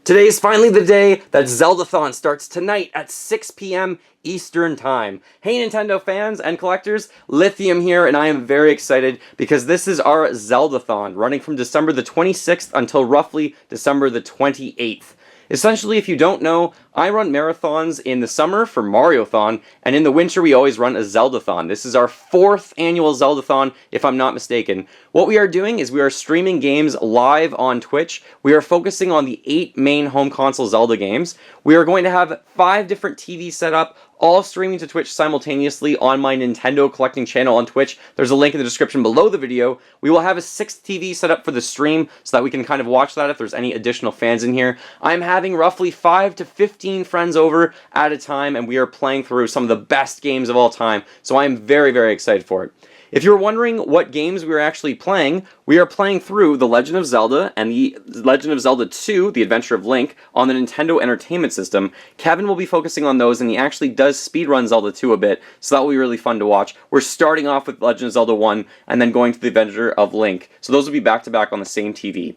Today is finally the day that Zeldathon starts tonight at 6 p.m. Eastern Time. Hey Nintendo fans and collectors, Lithium here, and I am very excited because this is our Zeldathon, running from December the 26th until roughly December the 28th. Essentially, if you don't know, I run marathons in the summer for Mariothon, and in the winter we always run a Zeldathon. This is our 4th annual Zeldathon, if I'm not mistaken. What we are doing is we are streaming games live on Twitch. We are focusing on the 8 main home console Zelda games. We are going to have 5 different TVs set up, all streaming to Twitch simultaneously on my Nintendo collecting channel on Twitch. There's a link in the description below the video. We will have a 6th TV set up for the stream so that we can kind of watch that if there's any additional fans in here. I'm having roughly 5 to 15 friends over at a time, and we are playing through some of the best games of all time, so I am very, very excited for it. If you're wondering what games we are actually playing, we are playing through The Legend of Zelda and The Legend of Zelda 2, The Adventure of Link, on the Nintendo Entertainment System. Kevin will be focusing on those, and he actually does speedrun Zelda 2 a bit, so that will be really fun to watch. We're starting off with Legend of Zelda 1, and then going to The Adventure of Link, so those will be back-to-back on the same TV.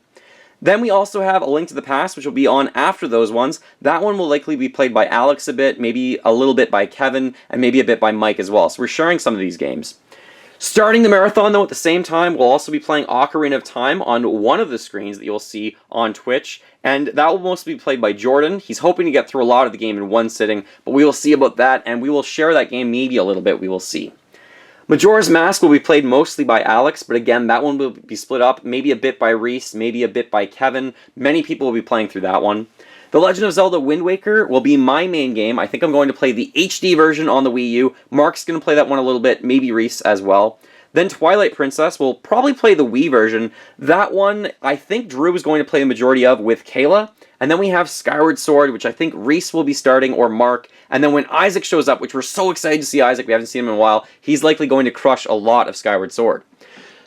Then we also have A Link to the Past, which will be on after those ones. That one will likely be played by Alex a bit, maybe a little bit by Kevin, and maybe a bit by Mike as well, so we're sharing some of these games. Starting the marathon, though, at the same time, we'll also be playing Ocarina of Time on one of the screens that you'll see on Twitch, and that will mostly be played by Jordan. He's hoping to get through a lot of the game in one sitting, but we will see about that, and we will share that game maybe a little bit, we will see. Majora's Mask will be played mostly by Alex, but again, that one will be split up, maybe a bit by Reese, maybe a bit by Kevin. Many people will be playing through that one. The Legend of Zelda Wind Waker will be my main game. I think I'm going to play the HD version on the Wii U. Mark's going to play that one a little bit, maybe Reese as well. Then Twilight Princess will probably play the Wii version. That one, I think Drew is going to play the majority of with Kayla. And then we have Skyward Sword, which I think Reese will be starting, or Mark. And then when Isaac shows up, which we're so excited to see Isaac, we haven't seen him in a while, he's likely going to crush a lot of Skyward Sword.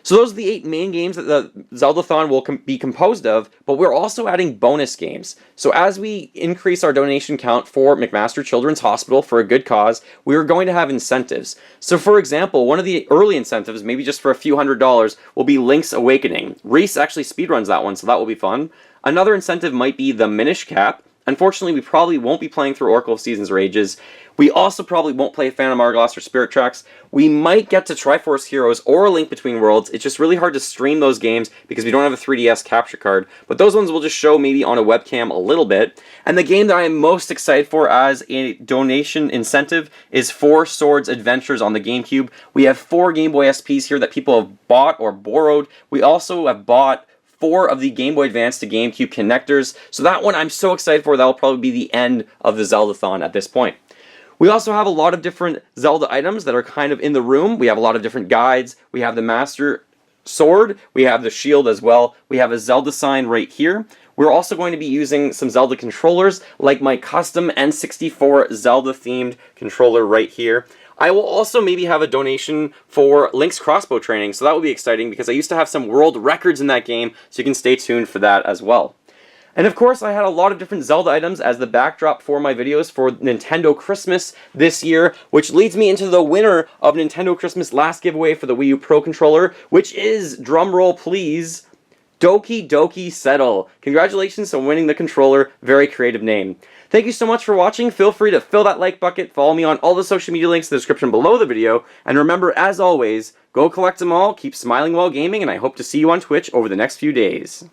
So those are the 8 main games that the Zeldathon will be composed of, but we're also adding bonus games. So as we increase our donation count for McMaster Children's Hospital for a good cause, we are going to have incentives. So for example, one of the early incentives, maybe just for a few $100s, will be Link's Awakening. Reese actually speedruns that one, so that will be fun. Another incentive might be the Minish Cap. Unfortunately, we probably won't be playing through Oracle of Seasons or Ages. We also probably won't play Phantom Hourglass or Spirit Tracks. We might get to Triforce Heroes or Link Between Worlds. It's just really hard to stream those games because we don't have a 3DS capture card. But those ones we'll just show maybe on a webcam a little bit. And the game that I am most excited for as a donation incentive is 4 Swords Adventures on the GameCube. We have 4 Game Boy SPs here that people have bought or borrowed. We also have bought 4 of the Game Boy Advance to GameCube connectors. So that one I'm so excited for. That will probably be the end of the Zeldathon at this point. We also have a lot of different Zelda items that are kind of in the room. We have a lot of different guides. We have the Master Sword. We have the shield as well. We have a Zelda sign right here. We're also going to be using some Zelda controllers, like my custom N64 Zelda-themed controller right here. I will also maybe have a donation for Link's crossbow training, so that will be exciting because I used to have some world records in that game, so you can stay tuned for that as well. And of course, I had a lot of different Zelda items as the backdrop for my videos for Nintendo Christmas this year, which leads me into the winner of Nintendo Christmas last giveaway for the Wii U Pro Controller, which is, drumroll please, Doki Doki Settle. Congratulations on winning the controller. Very creative name. Thank you so much for watching. Feel free to fill that like bucket, follow me on all the social media links in the description below the video, and remember, as always, go collect them all, keep smiling while gaming, and I hope to see you on Twitch over the next few days.